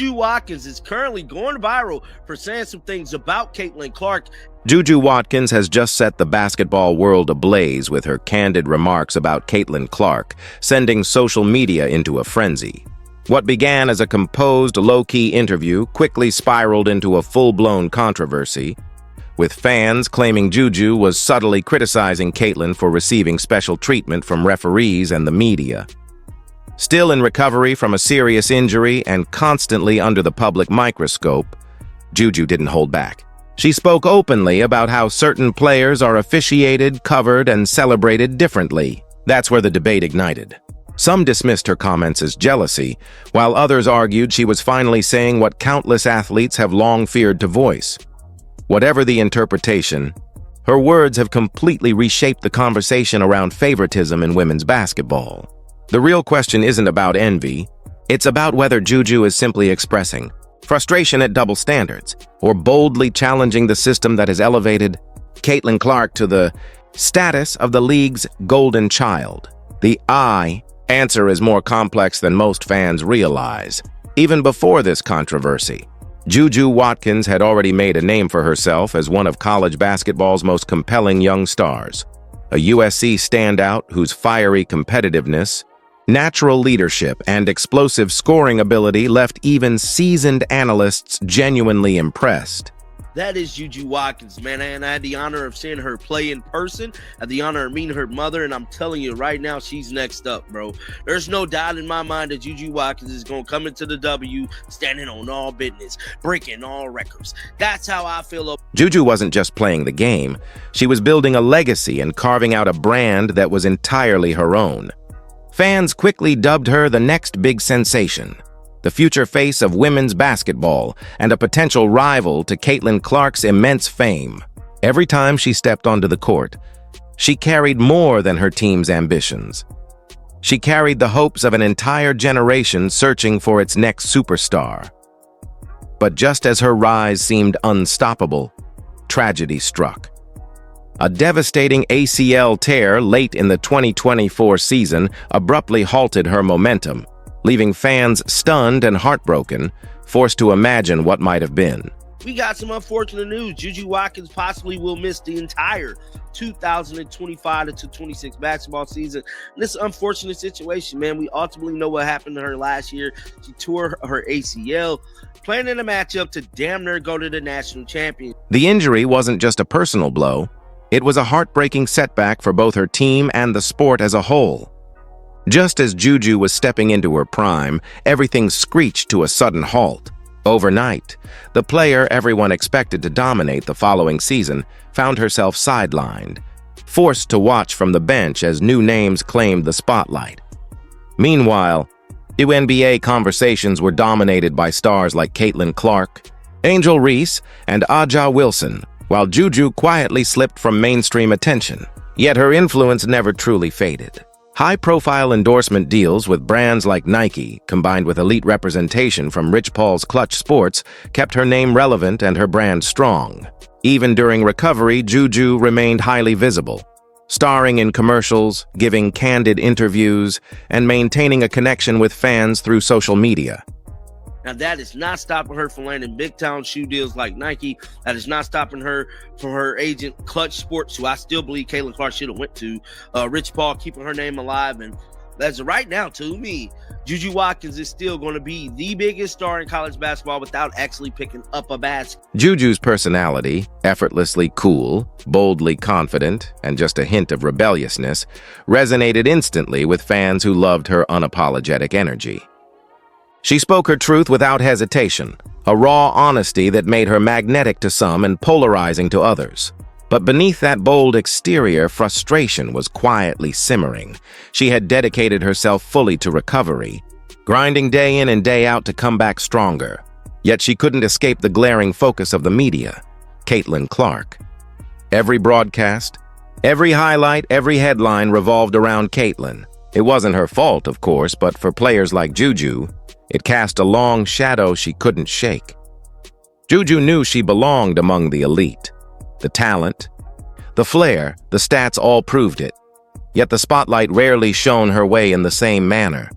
Juju Watkins is currently going viral for saying some things about Caitlin Clark. Juju Watkins has just set the basketball world ablaze with her candid remarks about Caitlin Clark, sending social media into a frenzy. What began as a composed, low-key interview quickly spiraled into a full-blown controversy, with fans claiming Juju was subtly criticizing Caitlin for receiving special treatment from referees and the media. Still in recovery from a serious injury and constantly under the public microscope, Juju didn't hold back. She spoke openly about how certain players are officiated, covered, and celebrated differently. That's where the debate ignited. Some dismissed her comments as jealousy, while others argued she was finally saying what countless athletes have long feared to voice. Whatever the interpretation, her words have completely reshaped the conversation around favoritism in women's basketball. The real question isn't about envy, it's about whether Juju is simply expressing frustration at double standards, or boldly challenging the system that has elevated Caitlin Clark to the status of the league's golden child. The answer is more complex than most fans realize. Even before this controversy, Juju Watkins had already made a name for herself as one of college basketball's most compelling young stars, a USC standout whose fiery competitiveness, natural leadership, and explosive scoring ability left even seasoned analysts genuinely impressed. That is Juju Watkins, man, and I had the honor of seeing her play in person. I had the honor of meeting her mother, and I'm telling you right now, she's next up, bro. There's no doubt in my mind that Juju Watkins is going to come into the W standing on all business, breaking all records. That's how I feel. Juju wasn't just playing the game. She was building a legacy and carving out a brand that was entirely her own. Fans quickly dubbed her the next big sensation, the future face of women's basketball, and a potential rival to Caitlin Clark's immense fame. Every time she stepped onto the court, she carried more than her team's ambitions. She carried the hopes of an entire generation searching for its next superstar. But just as her rise seemed unstoppable, tragedy struck. A devastating ACL tear late in the 2024 season abruptly halted her momentum, leaving fans stunned and heartbroken, forced to imagine what might have been. We got some unfortunate news. Juju Watkins possibly will miss the entire 2025-26 basketball season. And this unfortunate situation, man, we ultimately know what happened to her last year. She tore her ACL, playing in a matchup to damn near go to the national champion. The injury wasn't just a personal blow. It was a heartbreaking setback for both her team and the sport as a whole. Just as Juju was stepping into her prime, everything screeched to a sudden halt. Overnight, the player everyone expected to dominate the following season found herself sidelined, forced to watch from the bench as new names claimed the spotlight. Meanwhile, WNBA conversations were dominated by stars like Caitlin Clark, Angel Reese, and Aja Wilson, while Juju quietly slipped from mainstream attention. Yet her influence never truly faded. High-profile endorsement deals with brands like Nike, combined with elite representation from Rich Paul's Clutch Sports, kept her name relevant and her brand strong. Even during recovery, Juju remained highly visible, starring in commercials, giving candid interviews, and maintaining a connection with fans through social media. Now, that is not stopping her from landing big-time shoe deals like Nike. That is not stopping her from her agent, Clutch Sports, who I still believe Caitlin Clark should have went to. Rich Paul keeping her name alive. And as of right now, to me, Juju Watkins is still going to be the biggest star in college basketball without actually picking up a basket. Juju's personality, effortlessly cool, boldly confident, and just a hint of rebelliousness, resonated instantly with fans who loved her unapologetic energy. She spoke her truth without hesitation, a raw honesty that made her magnetic to some and polarizing to others. But beneath that bold exterior, frustration was quietly simmering. She had dedicated herself fully to recovery, grinding day in and day out to come back stronger. Yet she couldn't escape the glaring focus of the media, Caitlin Clark. Every broadcast, every highlight, every headline revolved around Caitlin. It wasn't her fault, of course, but for players like Juju, it cast a long shadow she couldn't shake. Juju knew she belonged among the elite. The talent, the flair, the stats all proved it. Yet the spotlight rarely shone her way in the same manner.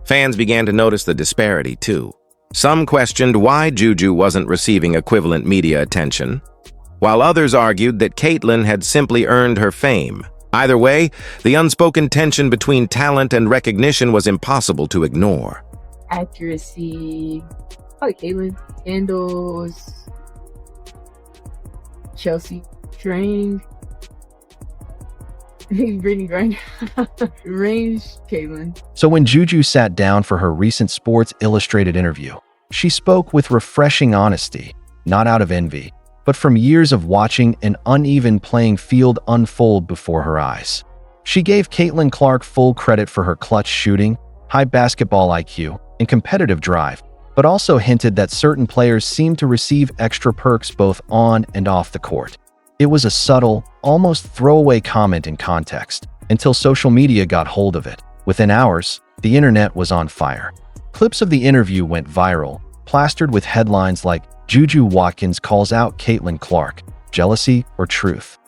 Fans began to notice the disparity, too. Some questioned why Juju wasn't receiving equivalent media attention, while others argued that Caitlyn had simply earned her fame. Either way, the unspoken tension between talent and recognition was impossible to ignore. Accuracy, probably Caitlyn. Handles, Chelsea. Trained. Brittany Griner. Range, Caitlyn. So when Juju sat down for her recent Sports Illustrated interview, she spoke with refreshing honesty, not out of envy, but from years of watching an uneven playing field unfold before her eyes. She gave Caitlin Clark full credit for her clutch shooting, high basketball IQ, and competitive drive, but also hinted that certain players seemed to receive extra perks both on and off the court. It was a subtle, almost throwaway comment in context, until social media got hold of it. Within hours, the internet was on fire. Clips of the interview went viral, plastered with headlines like Juju Watkins calls out Caitlin Clark, jealousy or truth,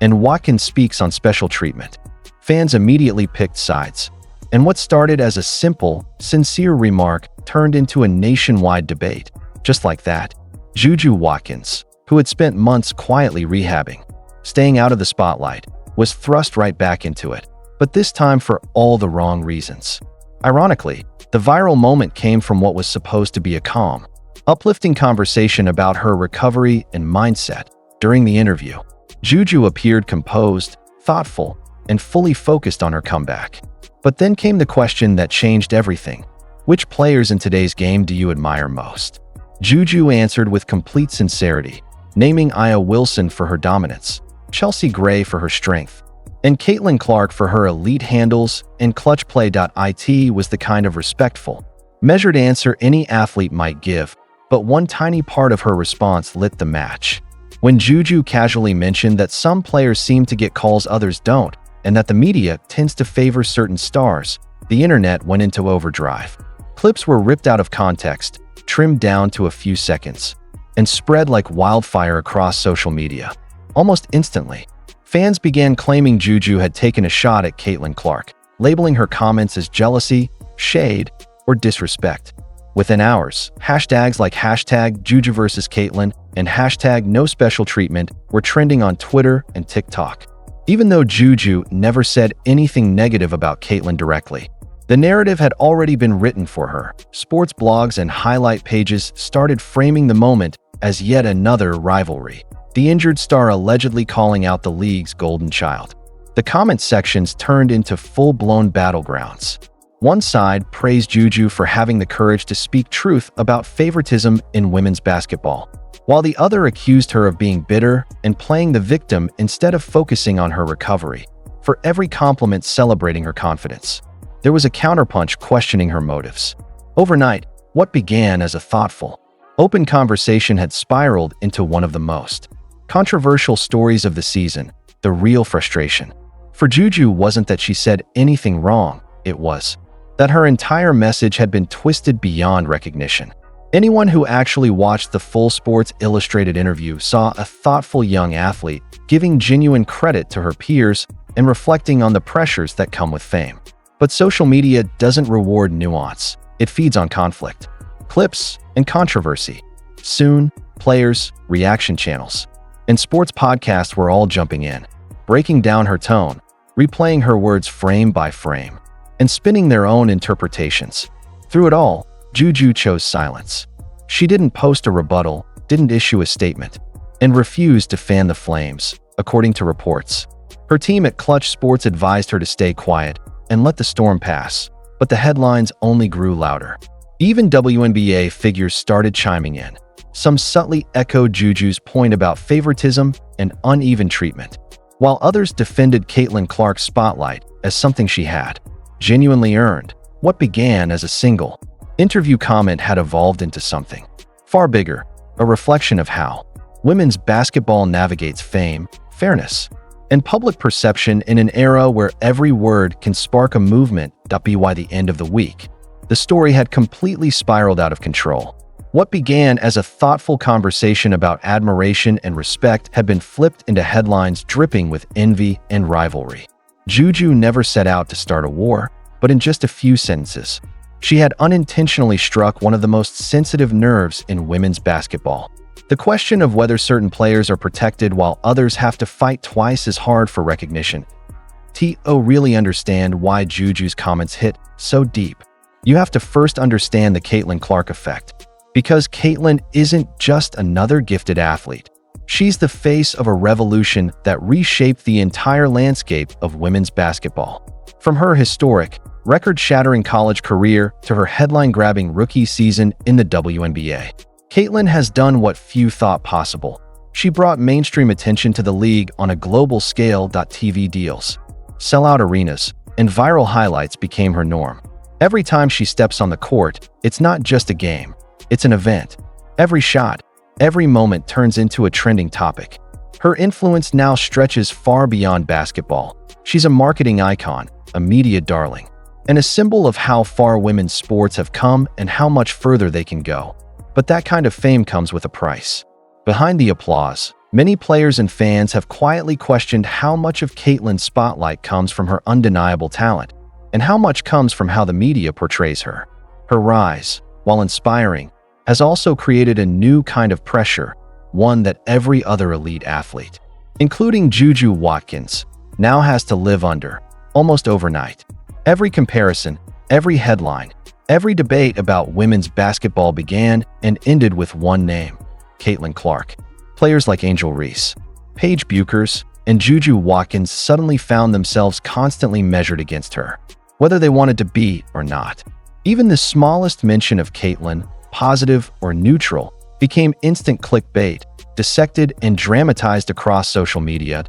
and Watkins speaks on special treatment. Fans immediately picked sides, and what started as a simple, sincere remark turned into a nationwide debate. Just like that, Juju Watkins, who had spent months quietly rehabbing, staying out of the spotlight, was thrust right back into it, but this time for all the wrong reasons. Ironically, the viral moment came from what was supposed to be a calm, uplifting conversation about her recovery and mindset. During the interview, Juju appeared composed, thoughtful, and fully focused on her comeback. But then came the question that changed everything. Which players in today's game do you admire most? Juju answered with complete sincerity, naming Aya Wilson for her dominance, Chelsea Gray for her strength, and Caitlin Clark for her elite handles and clutch play. It was the kind of respectful, measured answer any athlete might give, but one tiny part of her response lit the match. When Juju casually mentioned that some players seem to get calls others don't, and that the media tends to favor certain stars, the internet went into overdrive. Clips were ripped out of context, trimmed down to a few seconds, and spread like wildfire across social media. Almost instantly, fans began claiming Juju had taken a shot at Caitlin Clark, labeling her comments as jealousy, shade, or disrespect. Within hours, hashtags like hashtag Juju vs. Caitlin and hashtag no special treatment were trending on Twitter and TikTok. Even though Juju never said anything negative about Caitlin directly, the narrative had already been written for her. Sports blogs and highlight pages started framing the moment as yet another rivalry, the injured star allegedly calling out the league's golden child. The comment sections turned into full-blown battlegrounds. One side praised Juju for having the courage to speak truth about favoritism in women's basketball, while the other accused her of being bitter and playing the victim instead of focusing on her recovery. For every compliment celebrating her confidence, there was a counterpunch questioning her motives. Overnight, what began as a thoughtful, open conversation had spiraled into one of the most controversial stories of the season. The real frustration for Juju wasn't that she said anything wrong, it was that her entire message had been twisted beyond recognition. Anyone who actually watched the full Sports Illustrated interview saw a thoughtful young athlete giving genuine credit to her peers and reflecting on the pressures that come with fame. But social media doesn't reward nuance, it feeds on conflict, clips, and controversy. Soon, players, reaction channels, and sports podcasts were all jumping in, breaking down her tone, replaying her words frame by frame, and spinning their own interpretations. Through it all, Juju chose silence. She didn't post a rebuttal, didn't issue a statement, and refused to fan the flames, according to reports. Her team at Clutch Sports advised her to stay quiet and let the storm pass, but the headlines only grew louder. Even WNBA figures started chiming in. Some subtly echoed Juju's point about favoritism and uneven treatment, while others defended Caitlin Clark's spotlight as something she had genuinely earned. What began as a single interview comment had evolved into something far bigger, a reflection of how women's basketball navigates fame, fairness, and public perception in an era where every word can spark a movement. By the end of the week, the story had completely spiraled out of control. What began as a thoughtful conversation about admiration and respect had been flipped into headlines dripping with envy and rivalry. Juju never set out to start a war, but in just a few sentences, She had unintentionally struck one of the most sensitive nerves in women's basketball. The question of whether certain players are protected while others have to fight twice as hard for recognition. To really understand why Juju's comments hit so deep, you have to first understand the Caitlin Clark effect. Because Caitlin isn't just another gifted athlete. She's the face of a revolution that reshaped the entire landscape of women's basketball. From her historic, record-shattering college career to her headline-grabbing rookie season in the WNBA, Caitlin has done what few thought possible. She brought mainstream attention to the league on a global scale. TV deals, sellout arenas, and viral highlights became her norm. Every time she steps on the court, it's not just a game, it's an event. Every shot, every moment turns into a trending topic. Her influence now stretches far beyond basketball. She's a marketing icon, a media darling, and a symbol of how far women's sports have come and how much further they can go. But that kind of fame comes with a price. Behind the applause, many players and fans have quietly questioned how much of Caitlin's spotlight comes from her undeniable talent, and how much comes from how the media portrays her. Her rise, while inspiring, has also created a new kind of pressure, one that every other elite athlete, including Juju Watkins, now has to live under, almost overnight. Every comparison, every headline, every debate about women's basketball began and ended with one name: Caitlin Clark. Players like Angel Reese, Paige Buchers, and Juju Watkins suddenly found themselves constantly measured against her, whether they wanted to be or not. Even the smallest mention of Caitlin, positive or neutral, became instant clickbait, dissected and dramatized across social media.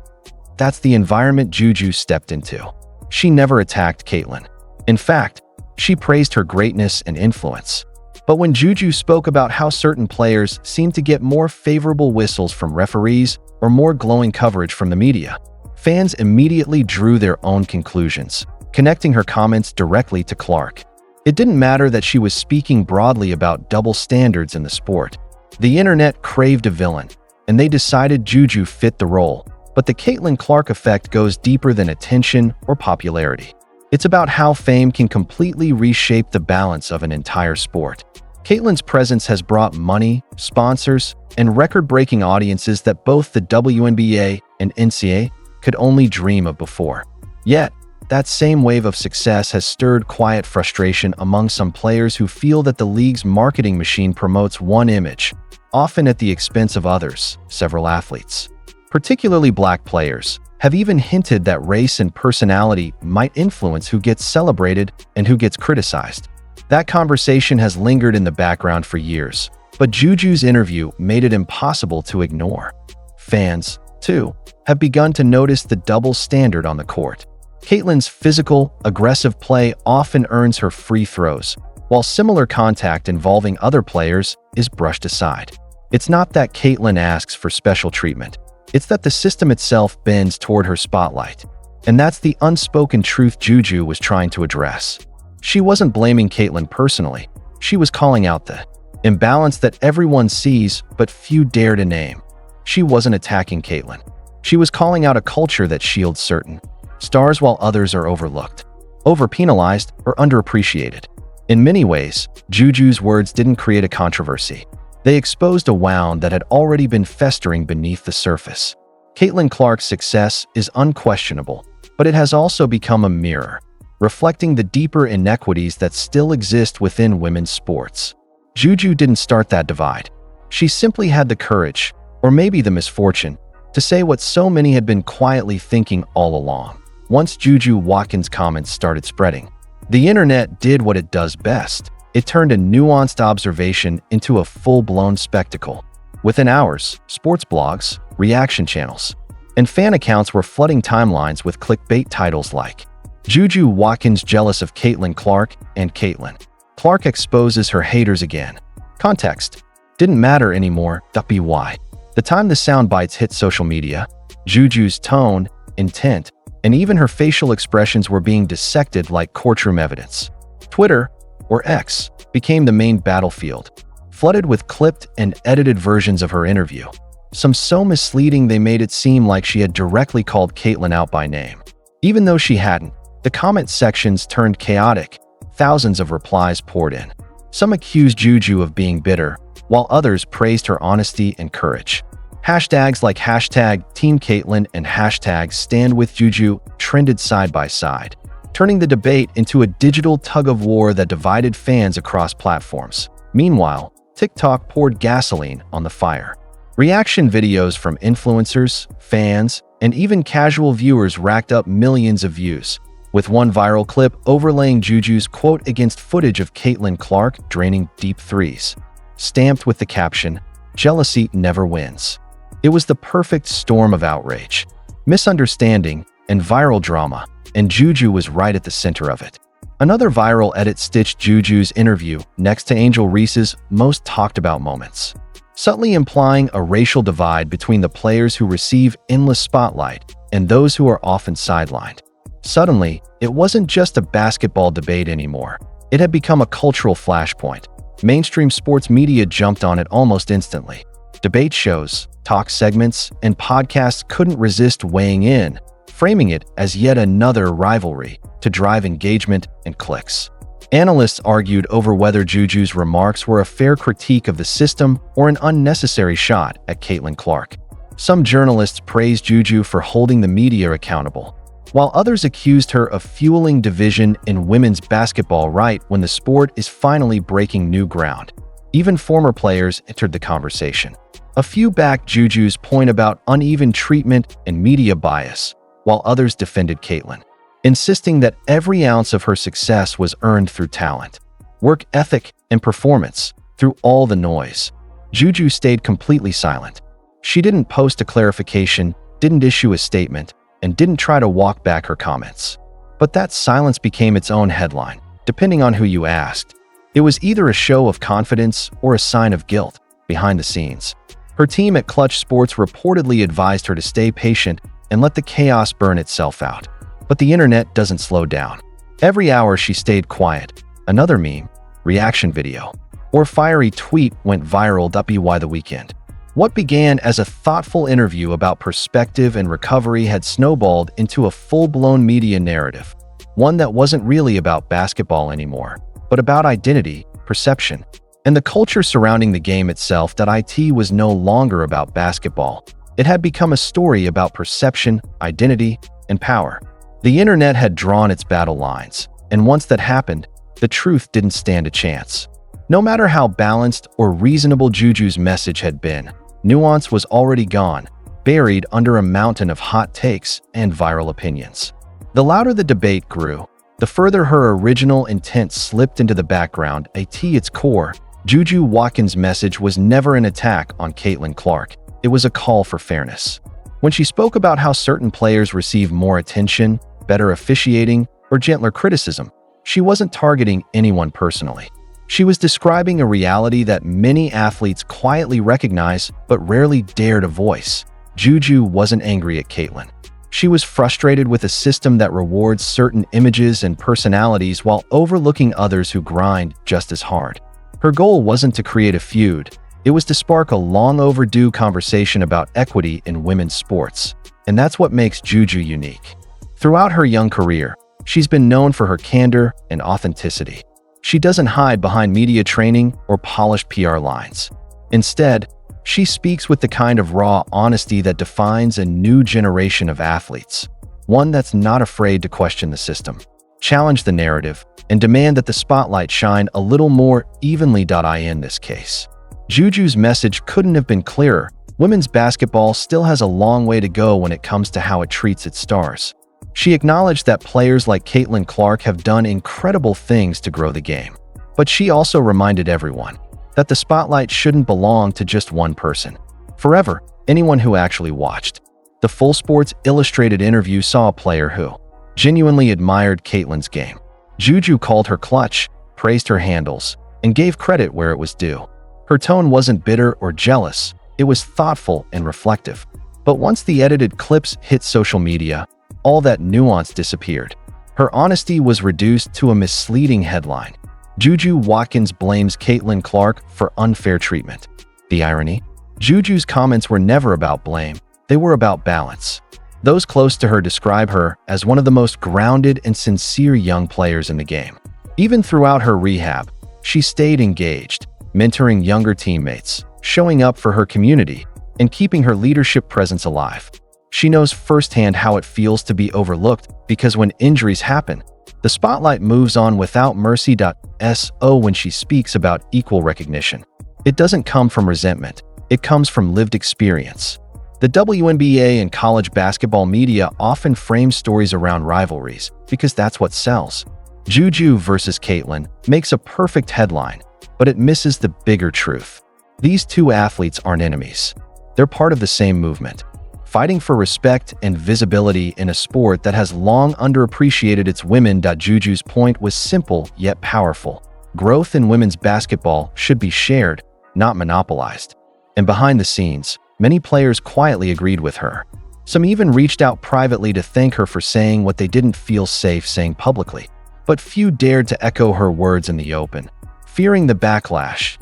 That's the environment Juju stepped into. She never attacked Caitlin. In fact, she praised her greatness and influence. But when Juju spoke about how certain players seemed to get more favorable whistles from referees or more glowing coverage from the media, fans immediately drew their own conclusions, connecting her comments directly to Clark. It didn't matter that she was speaking broadly about double standards in the sport. The internet craved a villain, and they decided Juju fit the role. But the Caitlin Clark effect goes deeper than attention or popularity. It's about how fame can completely reshape the balance of an entire sport. Caitlin's presence has brought money, sponsors, and record-breaking audiences that both the WNBA and NCAA could only dream of before. Yet, that same wave of success has stirred quiet frustration among some players who feel that the league's marketing machine promotes one image, often at the expense of others. Several athletes, particularly Black players, have even hinted that race and personality might influence who gets celebrated and who gets criticized. That conversation has lingered in the background for years, but Juju's interview made it impossible to ignore. Fans, too, have begun to notice the double standard on the court. Caitlin's physical, aggressive play often earns her free throws, while similar contact involving other players is brushed aside. It's not that Caitlin asks for special treatment. It's that the system itself bends toward her spotlight. And that's the unspoken truth Juju was trying to address. She wasn't blaming Caitlin personally. She was calling out the imbalance that everyone sees but few dare to name. She wasn't attacking Caitlin. She was calling out a culture that shields certain stars while others are overlooked, overpenalized, or underappreciated. In many ways, Juju's words didn't create a controversy. They exposed a wound that had already been festering beneath the surface. Caitlin Clark's success is unquestionable, but it has also become a mirror, reflecting the deeper inequities that still exist within women's sports. Juju didn't start that divide. She simply had the courage, or maybe the misfortune, to say what so many had been quietly thinking all along. Once Juju Watkins' comments started spreading, the internet did what it does best. It turned a nuanced observation into a full-blown spectacle. Within hours, sports blogs, reaction channels, and fan accounts were flooding timelines with clickbait titles like Juju Watkins jealous of Caitlin Clark and Caitlin Clark exposes her haters again. Context didn't matter anymore. By the time the sound bites hit social media, Juju's tone, intent, and even her facial expressions were being dissected like courtroom evidence. Twitter, or X, became the main battlefield, flooded with clipped and edited versions of her interview. Some so misleading they made it seem like she had directly called Caitlin out by name. Even though she hadn't, the comment sections turned chaotic, Thousands of replies poured in. Some accused Juju of being bitter, while others praised her honesty and courage. Hashtags like #TeamCaitlyn and #StandWithJuju trended side by side, turning the debate into a digital tug-of-war that divided fans across platforms. Meanwhile, TikTok poured gasoline on the fire. Reaction videos from influencers, fans, and even casual viewers racked up millions of views, with one viral clip overlaying Juju's quote against footage of Caitlin Clark draining deep threes, stamped with the caption, "Jealousy never wins." It was the perfect storm of outrage, misunderstanding, and viral drama, and Juju was right at the center of it. Another viral edit stitched Juju's interview next to Angel Reese's most talked about moments, subtly implying a racial divide between the players who receive endless spotlight and those who are often sidelined. Suddenly, it wasn't just a basketball debate anymore. It had become a cultural flashpoint. Mainstream sports media jumped on it almost instantly. Debate shows, talk segments, and podcasts couldn't resist weighing in, framing it as yet another rivalry to drive engagement and clicks. Analysts argued over whether Juju's remarks were a fair critique of the system or an unnecessary shot at Caitlin Clark. Some journalists praised Juju for holding the media accountable, while others accused her of fueling division in women's basketball right when the sport is finally breaking new ground. Even former players entered the conversation. A few backed Juju's point about uneven treatment and media bias, while others defended Caitlin, insisting that every ounce of her success was earned through talent, work ethic, and performance. Through all the noise, Juju stayed completely silent. She didn't post a clarification, didn't issue a statement, and didn't try to walk back her comments. But that silence became its own headline, depending on who you asked. It was either a show of confidence or a sign of guilt behind the scenes. Her team at Clutch Sports reportedly advised her to stay patient and let the chaos burn itself out. But the internet doesn't slow down. Every hour she stayed quiet, another meme, reaction video, or fiery tweet went viral. By the weekend, what began as a thoughtful interview about perspective and recovery had snowballed into a full-blown media narrative, one that wasn't really about basketball anymore, but about identity, perception, and the culture surrounding the game itself. It was no longer about basketball. It had become a story about perception, identity, and power. The internet had drawn its battle lines, and once that happened, the truth didn't stand a chance. No matter how balanced or reasonable Juju's message had been, nuance was already gone, buried under a mountain of hot takes and viral opinions. The louder the debate grew, the further her original intent slipped into the background. At its core, Juju Watkins' message was never an attack on Caitlin Clark. It was a call for fairness. When she spoke about how certain players receive more attention, better officiating, or gentler criticism, she wasn't targeting anyone personally. She was describing a reality that many athletes quietly recognize but rarely dare to voice. Juju wasn't angry at Caitlin. She was frustrated with a system that rewards certain images and personalities while overlooking others who grind just as hard. Her goal wasn't to create a feud. It was to spark a long overdue conversation about equity in women's sports. And that's what makes Juju unique. Throughout her young career, she's been known for her candor and authenticity. She doesn't hide behind media training or polished PR lines. Instead, she speaks with the kind of raw honesty that defines a new generation of athletes, one that's not afraid to question the system, challenge the narrative, and demand that the spotlight shine a little more evenly. In this case, Juju's message couldn't have been clearer. Women's basketball still has a long way to go when it comes to how it treats its stars. She acknowledged that players like Caitlin Clark have done incredible things to grow the game. But she also reminded everyone that the spotlight shouldn't belong to just one person. Forever, anyone who actually watched the full Sports Illustrated interview saw a player who genuinely admired Caitlin's game. Juju called her clutch, praised her handles, and gave credit where it was due. Her tone wasn't bitter or jealous, it was thoughtful and reflective. But once the edited clips hit social media, all that nuance disappeared. Her honesty was reduced to a misleading headline. Juju Watkins blames Caitlin Clark for unfair treatment. The irony? Juju's comments were never about blame, they were about balance. Those close to her describe her as one of the most grounded and sincere young players in the game. Even throughout her rehab, she stayed engaged, mentoring younger teammates, showing up for her community, and keeping her leadership presence alive. She knows firsthand how it feels to be overlooked because when injuries happen, the spotlight moves on without mercy. So when she speaks about equal recognition, it doesn't come from resentment, it comes from lived experience. The WNBA and college basketball media often frame stories around rivalries because that's what sells. Juju versus Caitlin makes a perfect headline, but it misses the bigger truth. These two athletes aren't enemies. They're part of the same movement, fighting for respect and visibility in a sport that has long underappreciated its women. Juju's point was simple yet powerful. Growth in women's basketball should be shared, not monopolized. And behind the scenes, many players quietly agreed with her. Some even reached out privately to thank her for saying what they didn't feel safe saying publicly. But few dared to echo her words in the open, fearing the backlash.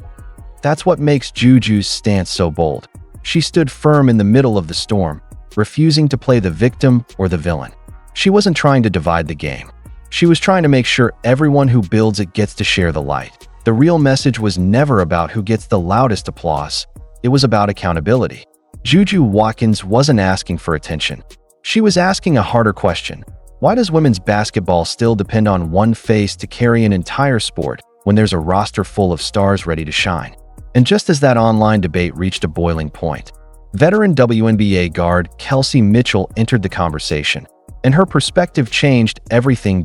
That's what makes Juju's stance so bold. She stood firm in the middle of the storm, refusing to play the victim or the villain. She wasn't trying to divide the game. She was trying to make sure everyone who builds it gets to share the light. The real message was never about who gets the loudest applause. It was about accountability. Juju Watkins wasn't asking for attention. She was asking a harder question. Why does women's basketball still depend on one face to carry an entire sport when there's a roster full of stars ready to shine? And just as that online debate reached a boiling point, veteran WNBA guard Kelsey Mitchell entered the conversation, and her perspective changed everything.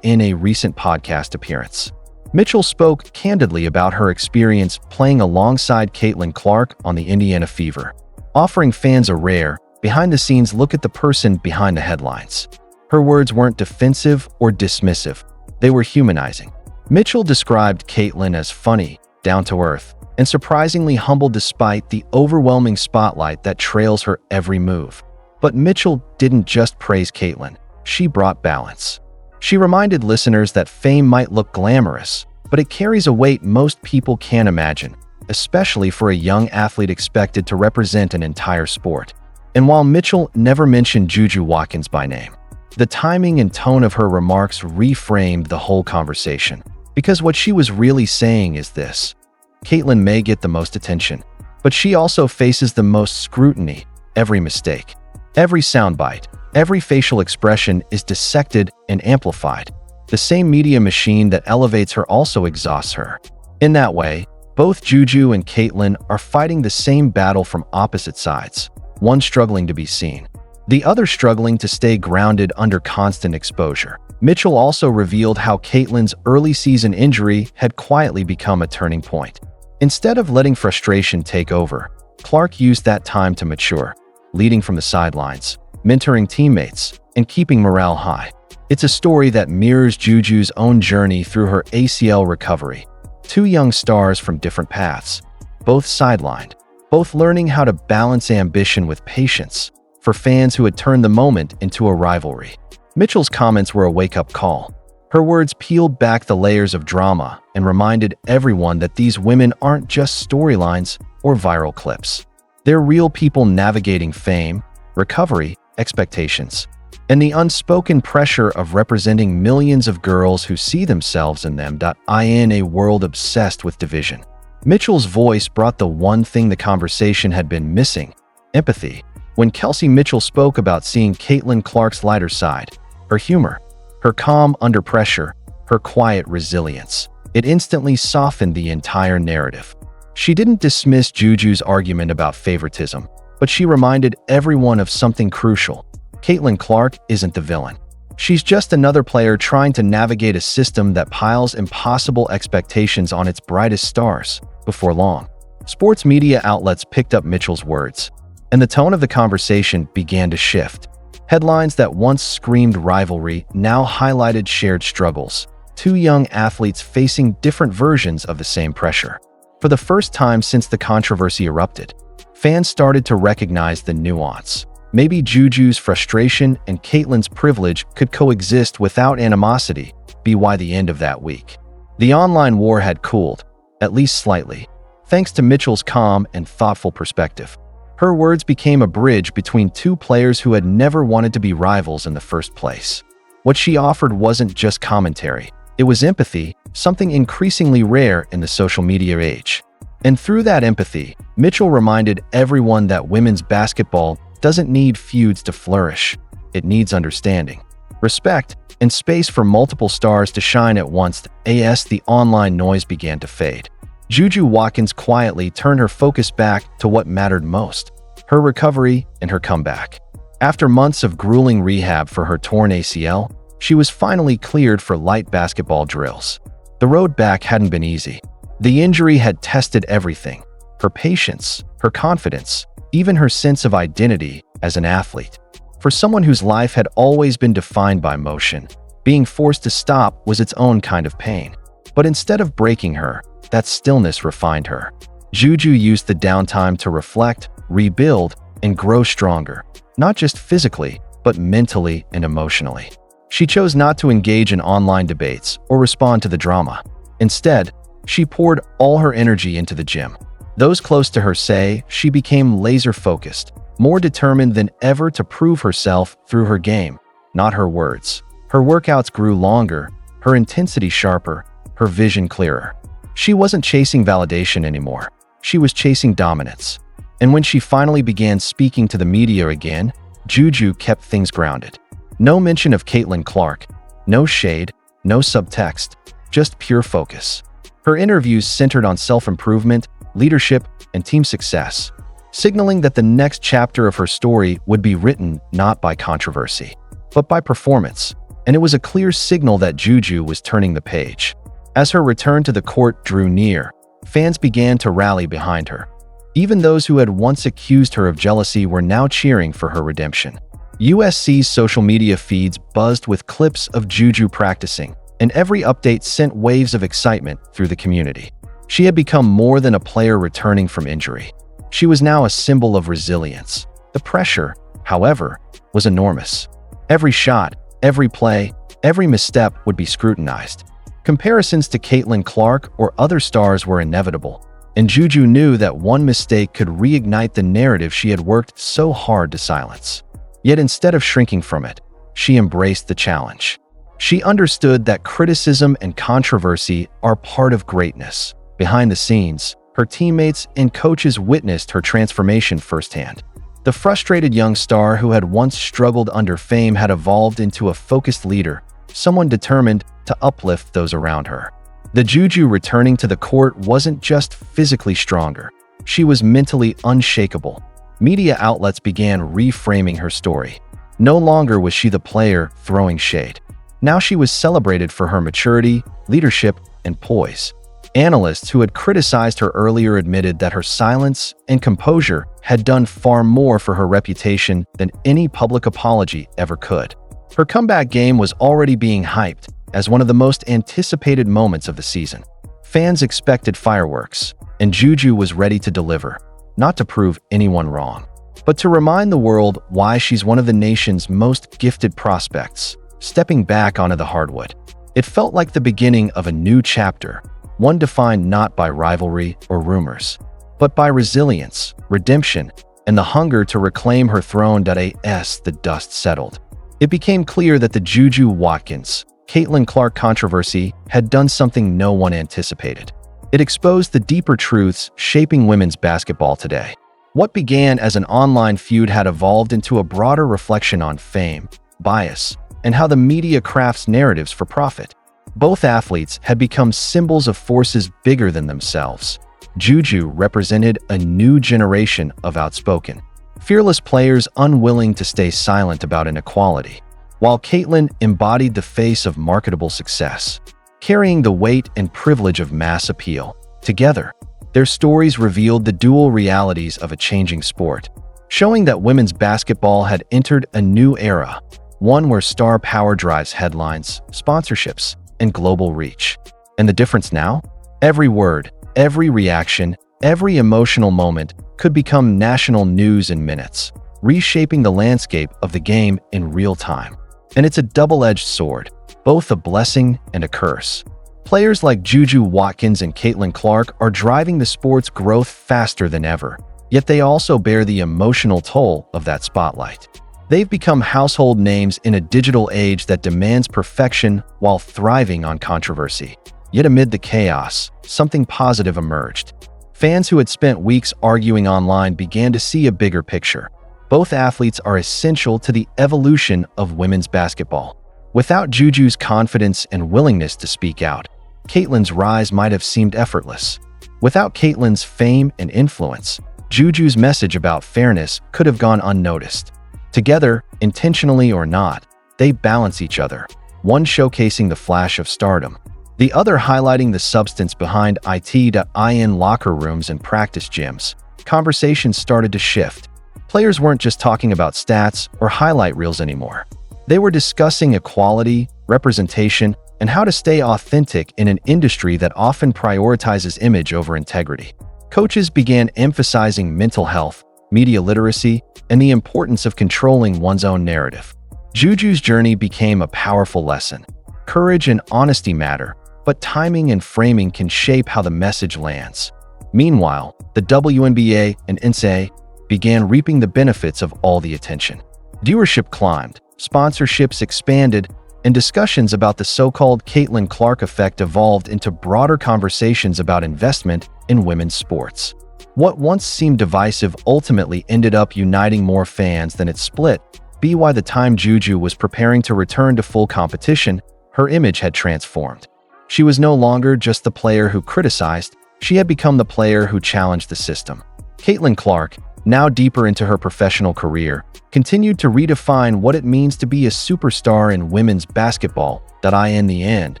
In a recent podcast appearance, Mitchell spoke candidly about her experience playing alongside Caitlin Clark on the Indiana Fever, offering fans a rare, behind-the-scenes look at the person behind the headlines. Her words weren't defensive or dismissive, they were humanizing. Mitchell described Caitlin as funny, down-to-earth, and surprisingly humble despite the overwhelming spotlight that trails her every move. But Mitchell didn't just praise Caitlin, she brought balance. She reminded listeners that fame might look glamorous, but it carries a weight most people can't imagine, especially for a young athlete expected to represent an entire sport. And while Mitchell never mentioned Juju Watkins by name, the timing and tone of her remarks reframed the whole conversation. Because what she was really saying is this: Caitlin may get the most attention, but she also faces the most scrutiny. Every mistake, every soundbite, every facial expression is dissected and amplified. The same media machine that elevates her also exhausts her. In that way, both Juju and Caitlin are fighting the same battle from opposite sides, one struggling to be seen, the other struggling to stay grounded under constant exposure. Mitchell also revealed how Caitlin's early season injury had quietly become a turning point. Instead of letting frustration take over, Clark used that time to mature, leading from the sidelines, mentoring teammates, and keeping morale high. It's a story that mirrors Juju's own journey through her ACL recovery. Two young stars from different paths, both sidelined, both learning how to balance ambition with patience, for fans who had turned the moment into a rivalry. Mitchell's comments were a wake-up call. Her words peeled back the layers of drama and reminded everyone that these women aren't just storylines or viral clips. They're real people navigating fame, recovery, expectations, and the unspoken pressure of representing millions of girls who see themselves in them. In a world obsessed with division, Mitchell's voice brought the one thing the conversation had been missing: empathy. When Kelsey Mitchell spoke about seeing Caitlin Clark's lighter side, her humor, her calm under pressure, her quiet resilience, it instantly softened the entire narrative. She didn't dismiss Juju's argument about favoritism, but she reminded everyone of something crucial. Caitlin Clark isn't the villain. She's just another player trying to navigate a system that piles impossible expectations on its brightest stars. Before long, sports media outlets picked up Mitchell's words, and the tone of the conversation began to shift. Headlines that once screamed rivalry now highlighted shared struggles, two young athletes facing different versions of the same pressure. For the first time since the controversy erupted, fans started to recognize the nuance. Maybe Juju's frustration and Caitlin's privilege could coexist without animosity. By the end of that week, the online war had cooled, at least slightly, thanks to Mitchell's calm and thoughtful perspective. Her words became a bridge between two players who had never wanted to be rivals in the first place. What she offered wasn't just commentary, It was empathy, something increasingly rare in the social media age. And through that empathy, Mitchell reminded everyone that women's basketball doesn't need feuds to flourish. It needs understanding, respect, and space for multiple stars to shine at once. As the online noise began to fade, Juju Watkins quietly turned her focus back to what mattered most: her recovery and her comeback. After months of grueling rehab for her torn ACL, she was finally cleared for light basketball drills. The road back hadn't been easy. The injury had tested everything: her patience, her confidence, even her sense of identity as an athlete. For someone whose life had always been defined by motion, being forced to stop was its own kind of pain. But instead of breaking her, that stillness refined her. Juju used the downtime to reflect, rebuild, and grow stronger, not just physically, but mentally and emotionally. She chose not to engage in online debates or respond to the drama. Instead, she poured all her energy into the gym. Those close to her say she became laser-focused, more determined than ever to prove herself through her game, not her words. Her workouts grew longer, her intensity sharper, her vision clearer. She wasn't chasing validation anymore. She was chasing dominance. And when she finally began speaking to the media again, Juju kept things grounded. No mention of Caitlin Clark, no shade, no subtext, just pure focus. Her interviews centered on self-improvement, leadership, and team success, signaling that the next chapter of her story would be written not by controversy, but by performance. And it was a clear signal that Juju was turning the page. As her return to the court drew near, fans began to rally behind her. Even those who had once accused her of jealousy were now cheering for her redemption. USC's social media feeds buzzed with clips of Juju practicing, and every update sent waves of excitement through the community. She had become more than a player returning from injury. She was now a symbol of resilience. The pressure, however, was enormous. Every shot, every play, every misstep would be scrutinized. Comparisons to Caitlin Clark or other stars were inevitable, and Juju knew that one mistake could reignite the narrative she had worked so hard to silence. Yet instead of shrinking from it, she embraced the challenge. She understood that criticism and controversy are part of greatness. Behind the scenes, her teammates and coaches witnessed her transformation firsthand. The frustrated young star who had once struggled under fame had evolved into a focused leader, someone determined to uplift those around her. The Juju returning to the court wasn't just physically stronger, she was mentally unshakable. Media outlets began reframing her story. No longer was she the player throwing shade. Now she was celebrated for her maturity, leadership, and poise. Analysts who had criticized her earlier admitted that her silence and composure had done far more for her reputation than any public apology ever could. Her comeback game was already being hyped as one of the most anticipated moments of the season. Fans expected fireworks, and Juju was ready to deliver, not to prove anyone wrong, but to remind the world why she's one of the nation's most gifted prospects, stepping back onto the hardwood. It felt like the beginning of a new chapter, one defined not by rivalry or rumors, but by resilience, redemption, and the hunger to reclaim her throne. As the dust settled, it became clear that the Juju Watkins, Caitlin Clark controversy had done something no one anticipated. It exposed the deeper truths shaping women's basketball today. What began as an online feud had evolved into a broader reflection on fame, bias, and how the media crafts narratives for profit. Both athletes had become symbols of forces bigger than themselves. Juju represented a new generation of outspoken, fearless players unwilling to stay silent about inequality, while Caitlin embodied the face of marketable success, carrying the weight and privilege of mass appeal. Together, their stories revealed the dual realities of a changing sport, showing that women's basketball had entered a new era, one where star power drives headlines, sponsorships, and global reach. And the difference now? Every word, every reaction, every emotional moment could become national news in minutes, reshaping the landscape of the game in real time. And it's a double-edged sword, both a blessing and a curse. Players like Juju Watkins and Caitlin Clark are driving the sport's growth faster than ever, yet they also bear the emotional toll of that spotlight. They've become household names in a digital age that demands perfection while thriving on controversy. Yet amid the chaos, something positive emerged. Fans who had spent weeks arguing online began to see a bigger picture. Both athletes are essential to the evolution of women's basketball. Without Juju's confidence and willingness to speak out, Caitlin's rise might have seemed effortless. Without Caitlin's fame and influence, Juju's message about fairness could have gone unnoticed. Together, intentionally or not, they balance each other, one showcasing the flash of stardom, the other highlighting the substance behind it.in locker rooms and practice gyms. Conversations started to shift. Players weren't just talking about stats or highlight reels anymore. They were discussing equality, representation, and how to stay authentic in an industry that often prioritizes image over integrity. Coaches began emphasizing mental health, media literacy, and the importance of controlling one's own narrative. Juju's journey became a powerful lesson. Courage and honesty matter, but timing and framing can shape how the message lands. Meanwhile, the WNBA and NCAA began reaping the benefits of all the attention. Viewership climbed, sponsorships expanded, and discussions about the so-called Caitlin Clark effect evolved into broader conversations about investment in women's sports. What once seemed divisive ultimately ended up uniting more fans than it split. By the time Juju was preparing to return to full competition, her image had transformed. She was no longer just the player who criticized, she had become the player who challenged the system. Caitlin Clark, now deeper into her professional career, continued to redefine what it means to be a superstar in women's basketball. In the end,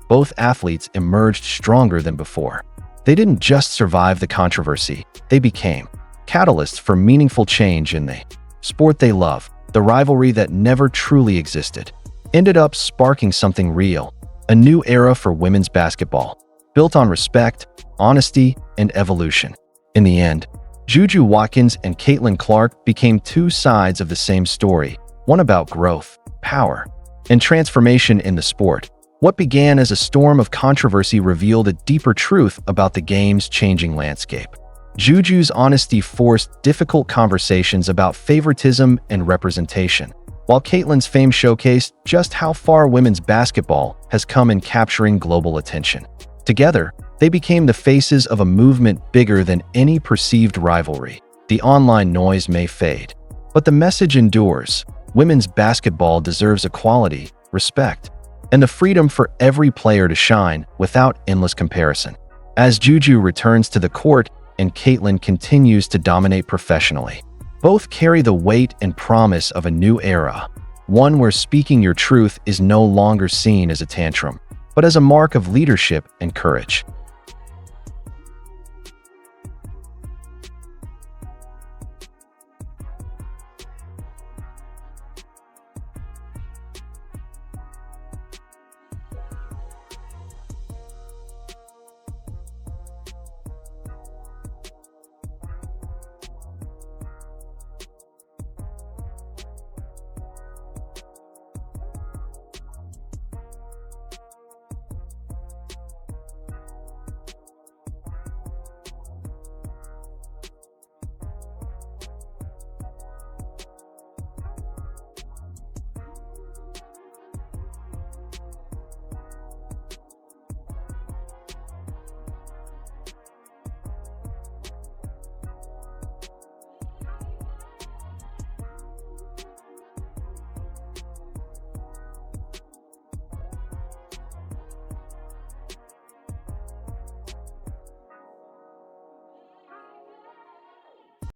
both athletes emerged stronger than before. They didn't just survive the controversy, they became catalysts for meaningful change in the sport they love. The rivalry that never truly existed ended up sparking something real, a new era for women's basketball, built on respect, honesty, and evolution. In the end, Juju Watkins and Caitlin Clark became two sides of the same story, one about growth, power, and transformation in the sport. What began as a storm of controversy revealed a deeper truth about the game's changing landscape. Juju's honesty forced difficult conversations about favoritism and representation, while Caitlin's fame showcased just how far women's basketball has come in capturing global attention. Together, they became the faces of a movement bigger than any perceived rivalry. The online noise may fade, but the message endures. Women's basketball deserves equality, respect, and the freedom for every player to shine without endless comparison. As Juju returns to the court and Caitlin continues to dominate professionally, both carry the weight and promise of a new era, one where speaking your truth is no longer seen as a tantrum, but as a mark of leadership and courage.